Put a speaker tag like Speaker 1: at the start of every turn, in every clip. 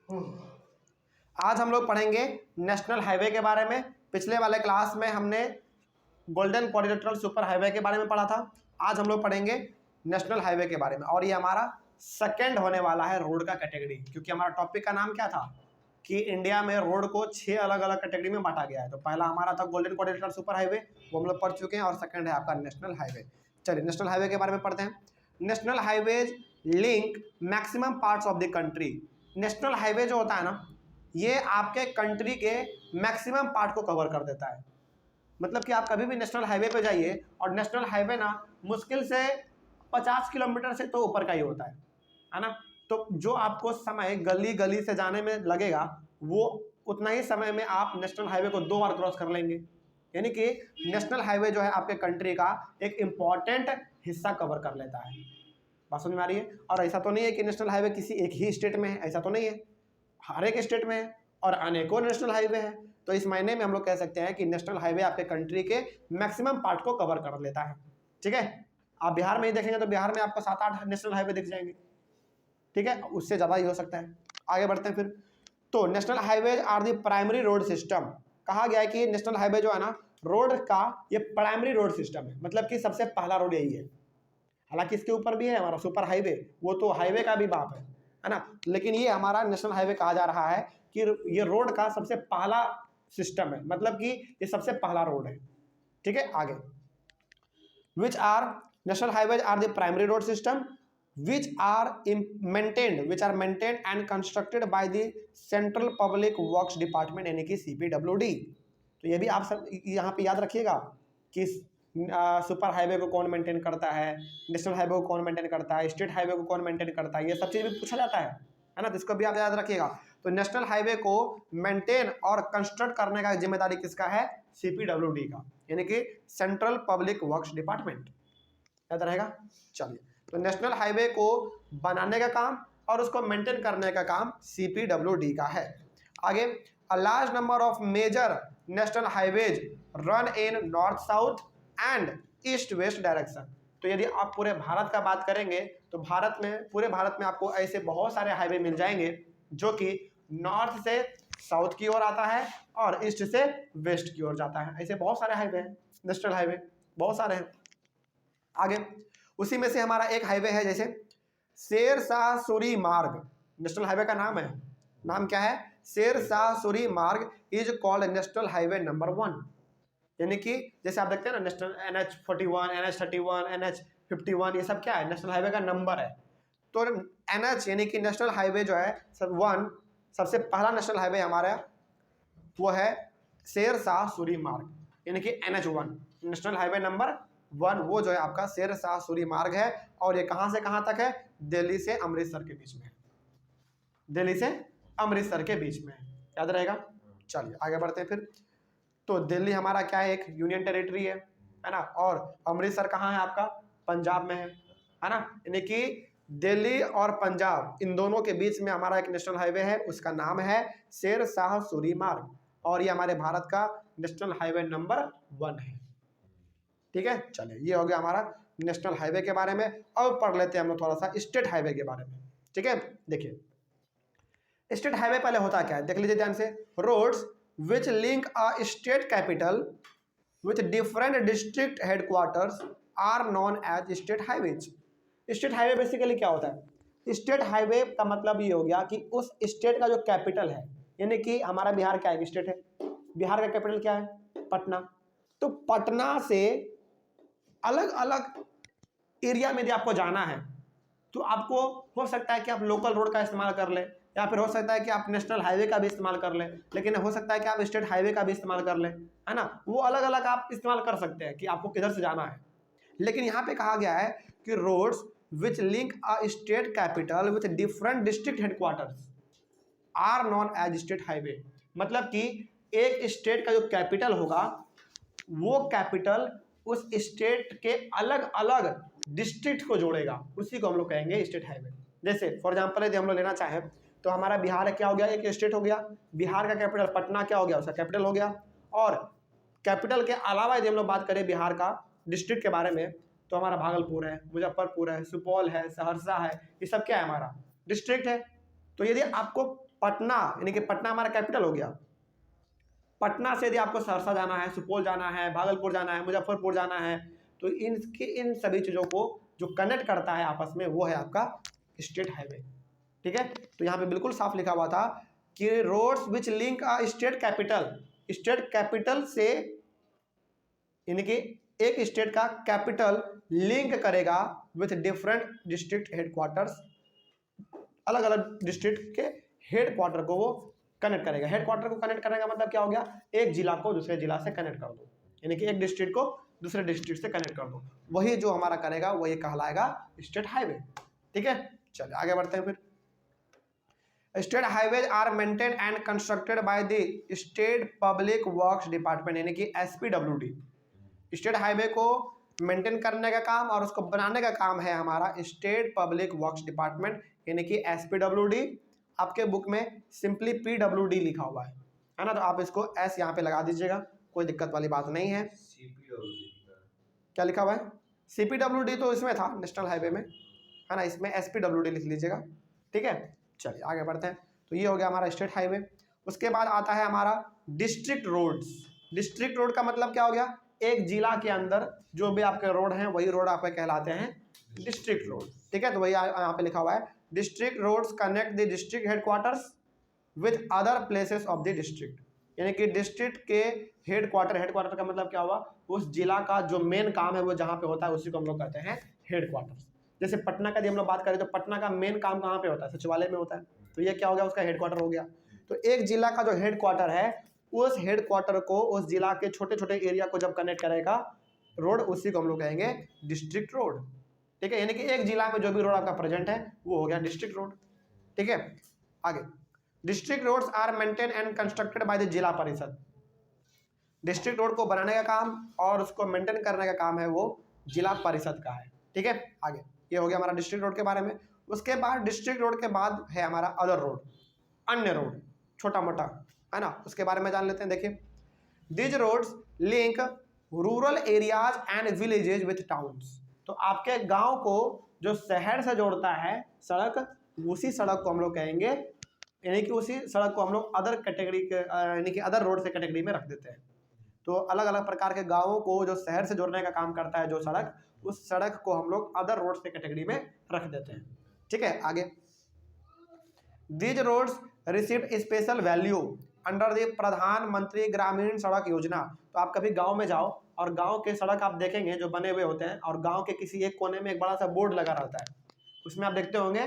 Speaker 1: आज हम लोग पढ़ेंगे नेशनल हाईवे के बारे में। पिछले वाले क्लास में हमने गोल्डन क्वाड्रिलेटरल सुपर हाईवे के बारे में पढ़ा था। आज हम लोग पढ़ेंगे नेशनल हाईवे के बारे में, और ये हमारा सेकंड होने वाला है रोड का कैटेगरी, क्योंकि हमारा टॉपिक का नाम क्या था कि इंडिया में रोड को 6 अलग अलग कैटेगरी में बांटा गया है। तो पहला हमारा था गोल्डन क्वाड्रिलेटरल सुपर हाईवे, वो हम लोग पढ़ चुके हैं, और सेकंड है आपका नेशनल हाईवे। चलिए नेशनल हाईवे के बारे में पढ़ते हैं। National highways link maximum parts of the country. National highway जो होता है ना, ये आपके कंट्री के मैक्सिमम पार्ट को कवर कर देता है। मतलब कि आप कभी भी नेशनल हाईवे पे जाइए, और नेशनल हाईवे ना मुश्किल से 50 किलोमीटर से तो ऊपर का ही होता है ना। तो जो आपको समय गली गली से जाने में लगेगा, वो उतना ही समय में आप नेशनल हाईवे को 2 बार क्रॉस कर लेंगे। यानी कि नेशनल हाईवे जो है आपके कंट्री का एक इम्पॉर्टेंट हिस्सा कवर कर लेता है। बात समझ में आ रही है? और ऐसा तो नहीं है कि नेशनल हाईवे किसी एक ही स्टेट में है, ऐसा तो नहीं है, हर एक स्टेट में है और अनेकों नेशनल हाईवे है। तो इस महीने में हम लोग कह सकते हैं कि नेशनल हाईवे आपके कंट्री के मैक्सिमम पार्ट को कवर कर लेता है। ठीक है, आप बिहार में ही देखेंगे तो बिहार में आपको 7-8 नेशनल हाईवे दिख जाएंगे। ठीक है, उससे ज़्यादा ही हो सकता है। आगे बढ़ते हैं फिर। तो national highway are the primary road system. कहा गया है कि नेशनल हाईवे जो है ना, रोड का ये प्राइमरी रोड सिस्टम है, मतलब कि सबसे पहला रोड यही है। हालांकि इसके ऊपर भी है हमारा सुपर हाईवे, वो तो हाईवे का भी बाप है ना, लेकिन ये हमारा नेशनल हाईवे कहा जा रहा है कि ये रोड का सबसे पहला सिस्टम है, मतलब कि ये सबसे पहला रोड है। ठीक है, आगे which are national highway are the primary road system which are maintained and constructed by the Central Public Works Department यानी कि CPWD। तो ये भी आप सब यहाँ पे याद रखिएगा कि सुपर हाईवे को कौन मेंटेन करता है, नेशनल हाईवे को कौन मेंटेन करता है, स्टेट हाईवे को कौन मेंटेन करता है, ये सब चीज़ भी पूछा जाता है ना, तो इसको भी आप याद रखिएगा। तो नेशनल हाईवे को मेंटेन और कंस्ट्रक्ट करने का जिम्मेदारी किसका है? CPWD का, यानी कि सेंट्रल पब्लिक वर्क्स डिपार्टमेंट। याद रहेगा? चलिए, तो नेशनल हाईवे को बनाने का काम और उसको मेंटेन करने का काम CPWD का है। आगे, a large number of major national highways run in north south and east west direction. तो यदि आप पूरे भारत का बात करेंगे तो पूरे भारत में आपको ऐसे बहुत सारे हाईवे मिल जाएंगे जो कि नॉर्थ से साउथ की ओर आता है और ईस्ट से वेस्ट की ओर जाता है। ऐसे बहुत सारे हाईवे हैं, नेशनल हाईवे बहुत सारे हैं। आगे, उसी में से हमारा एक हाईवे है जैसे शेरशाह सूरी मार्ग। नेशनल हाईवे का नाम है, नाम क्या है? शेरशाह सूरी मार्ग is called national highway number 1। यानी कि जैसे आप देखते हैं ना, नेशनल NH41, NH31, NH51, ये सब क्या है? नेशनल हाईवे का नंबर है। तो NH यानी कि नेशनल हाईवे जो है सबसे पहला नेशनल हाईवे हमारा वो है शेरशाह सूरी मार्ग, यानी कि NH1 नेशनल हाईवे नंबर 1, वो जो है आपका शेरशाह सूरी मार्ग है। और ये कहाँ से कहाँ तक है? दिल्ली से अमृतसर के बीच में है, दिल्ली से अमृतसर के बीच में है। याद रहेगा? चलिए आगे बढ़ते हैं फिर। तो दिल्ली हमारा क्या है? एक यूनियन टेरिटरी है ना, और अमृतसर कहाँ है आपका? पंजाब में है ना। यानी कि दिल्ली और पंजाब इन दोनों के बीच में हमारा एक नेशनल हाईवे है, उसका नाम है शेरशाह सूरी मार्ग, और ये हमारे भारत का नेशनल हाईवे नंबर 1 है। ठीक है, चलिए ये हो गया हमारा नेशनल हाईवे के बारे में। अब पढ़ लेते हैं हम लोग थोड़ा सा स्टेट हाईवे के बारे में। ठीक है, देखिए स्टेट हाईवे पहले होता क्या है, देख लीजिए ध्यान से। Roads which link a state capital with different district headquarters are known as state highways. State highway basically क्या होता है? स्टेट हाईवे का मतलब ये हो गया कि उस स्टेट का जो कैपिटल है, यानी कि हमारा बिहार क्या है? स्टेट है, बिहार का कैपिटल क्या है? पटना। तो पटना से अलग अलग एरिया में यदि आपको जाना है तो आपको हो सकता है कि आप लोकल रोड का इस्तेमाल कर लें, या फिर हो सकता है कि आप नेशनल हाईवे का भी इस्तेमाल कर लें, लेकिन हो सकता है कि आप स्टेट हाईवे का भी इस्तेमाल कर लें, है ना। वो अलग अलग आप इस्तेमाल कर सकते हैं कि आपको किधर से जाना है। लेकिन यहाँ पे कहा गया है कि roads which link a state capital with different district headquarters are known as state highway. मतलब कि एक स्टेट का जो कैपिटल होगा, वो कैपिटल उस स्टेट के अलग अलग डिस्ट्रिक्ट को जोड़ेगा, उसी को हम लोग कहेंगे स्टेट हाईवे। जैसे फॉर एग्जांपल यदि हम लोग लेना चाहें तो हमारा बिहार क्या हो गया? एक स्टेट हो गया, बिहार का कैपिटल पटना क्या हो गया? उसका कैपिटल हो गया। और कैपिटल के अलावा यदि हम लोग बात करें बिहार का डिस्ट्रिक्ट के बारे में, तो हमारा भागलपुर है, मुजफ्फरपुर है, सुपौल है, सहरसा है, ये सब क्या है? हमारा डिस्ट्रिक्ट है। तो यदि आपको पटना, यानी कि पटना हमारा कैपिटल हो गया। पटना से यदि आपको सहरसा जाना है, सुपौल जाना है, भागलपुर जाना है, मुजफ्फरपुर जाना है, तो इन सभी चीज़ों को जो कनेक्ट करता है आपस में वो है आपका स्टेट हाईवे। ठीक है, तो यहाँ पे बिल्कुल साफ लिखा हुआ था कि roads which link a state capital से, यानी कि एक स्टेट का कैपिटल लिंक करेगा विथ डिफरेंट डिस्ट्रिक्ट हेडक्वार्टर्स, अलग अलग डिस्ट्रिक्ट के हेडक्वार्टर को वो कनेक्ट करेगा। हेडक्वार्टर को कनेक्ट करने का मतलब क्या हो गया, एक जिला को दूसरे जिला से कनेक्ट कर दो, यानी कि एक डिस्ट्रिक्ट को दूसरे डिस्ट्रिक्ट से कनेक्ट कर दो, वही जो हमारा करेगा वही कहलाएगा स्टेट हाईवे। ठीक है, चलिए आगे बढ़ते हैं। फिर state highways are maintain and constructed by the state public works department, यानी कि SPWD। स्टेट हाईवे को मेंटेन करने का काम और उसको बनाने का काम है हमारा स्टेट पब्लिक वर्क्स डिपार्टमेंट, यानी कि SPWD। आपके बुक में सिंपली PWD लिखा हुआ है ना, तो आप इसको S यहाँ पे लगा दीजिएगा, कोई दिक्कत वाली बात नहीं है। क्या लिखा हुआ है? CPWD तो इसमें था नेशनल हाईवे में, है ना, इसमें SPWD लिख लीजिएगा। ठीक है, चलिए आगे बढ़ते हैं। तो ये हो गया हमारा स्टेट हाईवे। उसके बाद आता है हमारा डिस्ट्रिक्ट रोड्स। डिस्ट्रिक्ट रोड का मतलब क्या हो गया, एक जिला के अंदर जो भी आपके रोड हैं वही रोड आपके कहलाते हैं डिस्ट्रिक्ट रोड। ठीक है, तो वही यहाँ पे लिखा हुआ है, district roads connect the district headquarters with other places of the district, यानी कि डिस्ट्रिक्ट के हेडक्वार्टर का मतलब क्या हुआ, उस जिला का जो मेन काम है वो जहाँ पे होता है उसी को हम लोग कहते हैं हेडक्वार्टर। जैसे पटना का यदि हम लोग बात करें तो पटना का मेन काम कहाँ पे होता है, सचिवालय में होता है, तो ये क्या हो गया, उसका हेडक्वार्टर हो गया। तो एक जिला का जो हेडक्वार्टर है उस हेडक्वार्टर को उस जिला के छोटे छोटे एरिया को जब कनेक्ट करेगा रोड, उसी को हम लोग कहेंगे डिस्ट्रिक्ट रोड। ठीक है, यानी कि एक जिला में जो भी रोड आपका प्रेजेंट है वो हो गया डिस्ट्रिक्ट रोड। ठीक है, आगे district roads are maintain and constructed by the Zila Parishad. District road को बनाने का काम और उसको मेंटेन करने का काम है वो जिला परिषद का है। ठीक है, आगे ये हो गया हमारा डिस्ट्रिक्ट रोड के बारे में। उसके बाद डिस्ट्रिक्ट रोड के बाद है हमारा अदर रोड, अन्य रोड, छोटा मोटा, है ना, उसके बारे में जान लेते हैं। देखिए, this roads link rural areas and villages with towns. तो आपके गांव को जो शहर से जोड़ता है सड़क, उसी सड़क को हम लोग कहेंगे, यानी कि उसी सड़क को हम लोग अदर कैटेगरी के, यानी कि अदर रोड से कैटेगरी में रख देते हैं। तो अलग अलग प्रकार के गांवों को जो शहर से जोड़ने का काम करता है जो सड़क, उस सड़क को हम लोग अदर रोड से कैटेगरी में रख देते हैं। ठीक है, आगे these roads received special value under the Pradhanmantri Gramin सड़क योजना। तो आप कभी गांव में जाओ और गांव के सड़क आप देखेंगे जो बने हुए होते हैं, और गांव के किसी एक कोने में एक बड़ा सा बोर्ड लगा रहता है, उसमें आप देखते होंगे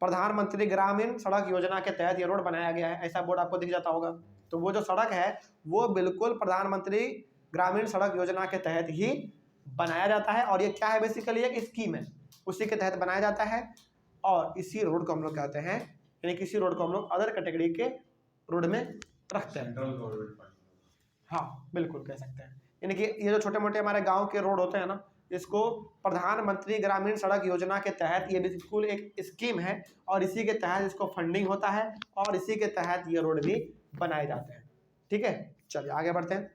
Speaker 1: प्रधानमंत्री ग्रामीण सड़क योजना के तहत ये रोड बनाया गया है, ऐसा बोर्ड आपको दिख जाता होगा। तो वो जो सड़क है वो बिल्कुल प्रधानमंत्री ग्रामीण सड़क योजना के तहत ही बनाया जाता है, और ये क्या है, बेसिकली एक स्कीम है, उसी के तहत बनाया जाता है, और इसी रोड को हम लोग कहते हैं, यानी किसी रोड को हम लोग अदर कैटेगरी के रोड में रखते हैं। हाँ बिल्कुल कह सकते हैं, यानी कि ये जो छोटे मोटे हमारे गांव के रोड होते हैं ना, इसको प्रधानमंत्री ग्रामीण सड़क योजना के तहत, ये बिल्कुल एक स्कीम है और इसी के तहत इसको फंडिंग होता है और इसी के तहत ये रोड भी बनाए जाते हैं। ठीक है, चलिए आगे बढ़ते हैं।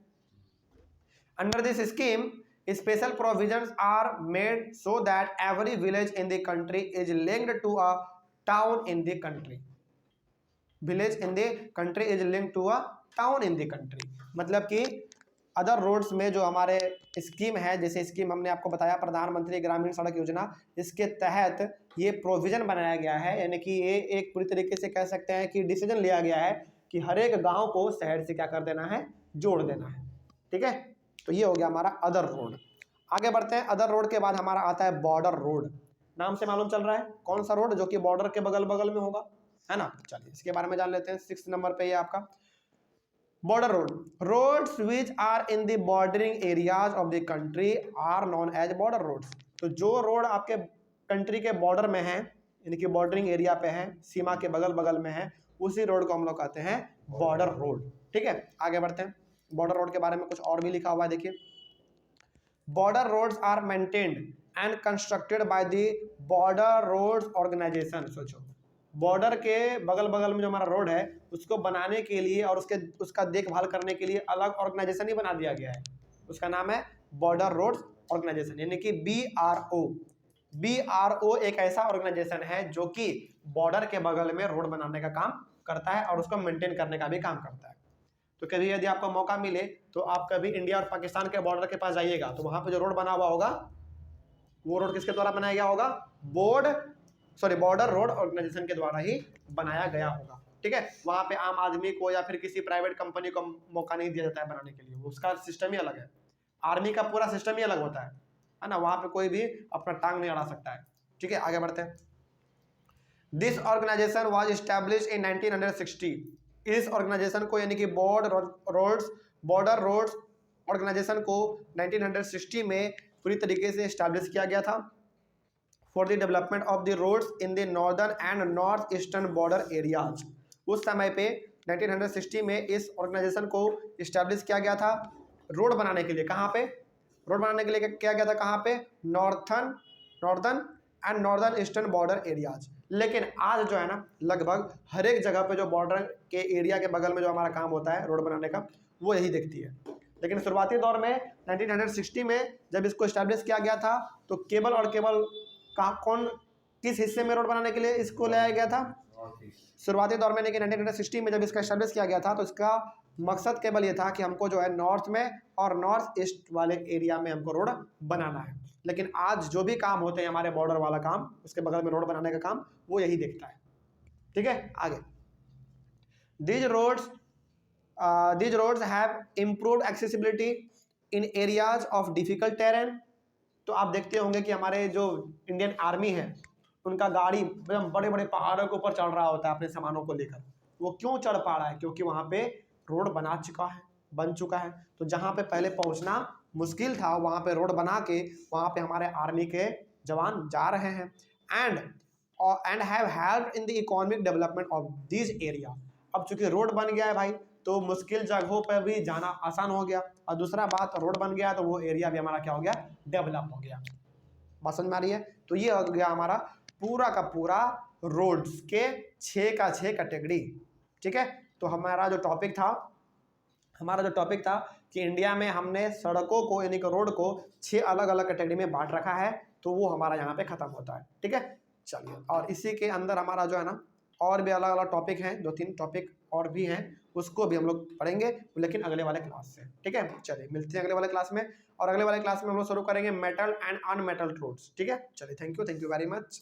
Speaker 1: Under this scheme special provisions are made so that every village in the country is linked to a town in the country. Village in the country is linked to a town in the country, मतलब कि other roads में जो हमारे scheme है, जैसे scheme हमने आपको बताया प्रधानमंत्री ग्रामीण सड़क योजना, इसके तहत ये प्रोविजन बनाया गया है, यानी कि ये एक पूरी तरीके से कह सकते हैं कि डिसीजन लिया गया है कि हर एक गांव को शहर से क्या कर देना है, जोड़ देना है। ठीक है, तो ये हो गया हमारा अदर रोड। आगे बढ़ते हैं, अदर रोड के बाद हमारा आता है बॉर्डर रोड। नाम से मालूम चल रहा है कौन सा रोड, जो कि बॉर्डर के बगल बगल में होगा, है ना। चलिए इसके बारे में जान लेते हैं। 6 नंबर पे ये आपका border road. Roads which are in the bordering areas of the country are known as border roads. तो जो रोड आपके कंट्री के बॉर्डर में है, यानी कि बॉर्डरिंग एरिया पे है, सीमा के बगल बगल में है, उसी रोड को हम लोग कहते हैं बॉर्डर रोड। ठीक है, आगे बढ़ते हैं। बॉर्डर रोड के बारे में कुछ और भी लिखा हुआ है, देखिए, border roads are maintained and constructed by the border roads organisation. सोचो, बॉर्डर के बगल बगल में जो हमारा रोड है उसको बनाने के लिए और उसका देखभाल करने के लिए अलग ऑर्गेनाइजेशन ही बना दिया गया है, उसका नाम है बॉर्डर रोड्स ऑर्गेनाइजेशन, यानी कि BRO। BRO एक ऐसा ऑर्गेनाइजेशन है जो कि बॉर्डर के बगल में रोड बनाने का काम करता है और उसको मेंटेन करने का भी काम करता है। तो कभी यदि आपको मौका मिले तो आप कभी इंडिया और पाकिस्तान के बॉर्डर के पास जाइएगा तो वहां पे जो रोड बना हुआ होगा वो रोड किसके द्वारा बनाया गया होगा? बॉर्डर रोड ऑर्गेनाइजेशन के द्वारा ही बनाया गया होगा। ठीक है, वहां पे आम आदमी को या फिर किसी प्राइवेट कंपनी को मौका नहीं दिया जाता है बनाने के लिए, उसका सिस्टम ही अलग है। आर्मी का पूरा सिस्टम ही अलग होता है ना, वहां पे कोई भी अपना टांग नहीं अड़ा सकता है। ठीक है, आगे बढ़ते हैं। This organisation was establish in 1960। इस ऑर्गेनाइजेशन को यानी कि बॉर्डर रोड्स ऑर्गेनाइजेशन को 1960 में पूरी तरीके से एस्टैब्लिश किया गया था for the development of the roads in the northern and north eastern border areas. उस समय पे 1960 में इस ऑर्गेनाइजेशन को इस्टेब्लिश किया गया था रोड बनाने के लिए। कहाँ पे रोड बनाने के लिए किया गया था? कहाँ पे? Northern and northern eastern border areas. लेकिन आज जो है ना, लगभग हर एक जगह पे जो बॉर्डर के एरिया के बगल में जो हमारा काम होता है रोड बनाने का, वो यही दिखती है। लेकिन शुरुआती दौर में 1960 में जब इसको इस्टेब्लिश किया गया था तो केवल किस हिस्से में रोड बनाने के लिए इसको लाया गया था? शुरुआती दौर में, लेकिन 1960 में जब इसका इस्टेब्लिश किया गया था तो इसका मकसद केवल ये था कि हमको जो है नॉर्थ में और नॉर्थ ईस्ट वाले एरिया में हमको रोड बनाना है। लेकिन आज जो भी काम होते हैं हमारे बॉर्डर वाला काम, उसके बगल में रोड बनाने का काम, वो यही देखता है। ठीक है, आगे। These roads have improved accessibility in areas of difficult terrain. तो आप देखते होंगे कि हमारे जो इंडियन आर्मी है उनका गाड़ी बड़े बड़े पहाड़ों के ऊपर चढ़ रहा होता है अपने सामानों को लेकर। वो क्यों चढ़ पा रहा है? क्योंकि वहाँ पे रोड बन चुका है। तो जहाँ पे पहले पहुँचना मुश्किल था वहाँ पे रोड बना के वहाँ पे हमारे आर्मी के जवान जा रहे हैं। And have helped in the economic development of this area. अब चूंकि रोड बन गया है भाई तो मुश्किल जगहों पर भी जाना आसान हो गया, और दूसरा बात रोड बन गया तो वो एरिया भी हमारा क्या हो गया? डेवलप हो गया। बात समझ में आ रही है? तो ये हो गया हमारा पूरा का पूरा रोड्स के 6 का 6 कैटेगरी। ठीक है, तो हमारा जो टॉपिक था कि इंडिया में हमने सड़कों को यानी कि रोड को 6 अलग अलग कैटेगरी में बांट रखा है, तो वो हमारा यहाँ पे खत्म होता है। ठीक है, चलिए, और इसी के अंदर हमारा जो है ना और भी अलग अलग टॉपिक हैं, 2-3 टॉपिक और भी हैं, उसको भी हम लोग पढ़ेंगे लेकिन अगले वाले क्लास से। ठीक है, चलिए मिलते हैं अगले वाले क्लास में, और अगले वाले क्लास में हम लोग शुरू करेंगे मेटल एंड अनमेटल रोड्स। ठीक है, चलिए, थैंक यू वेरी मच।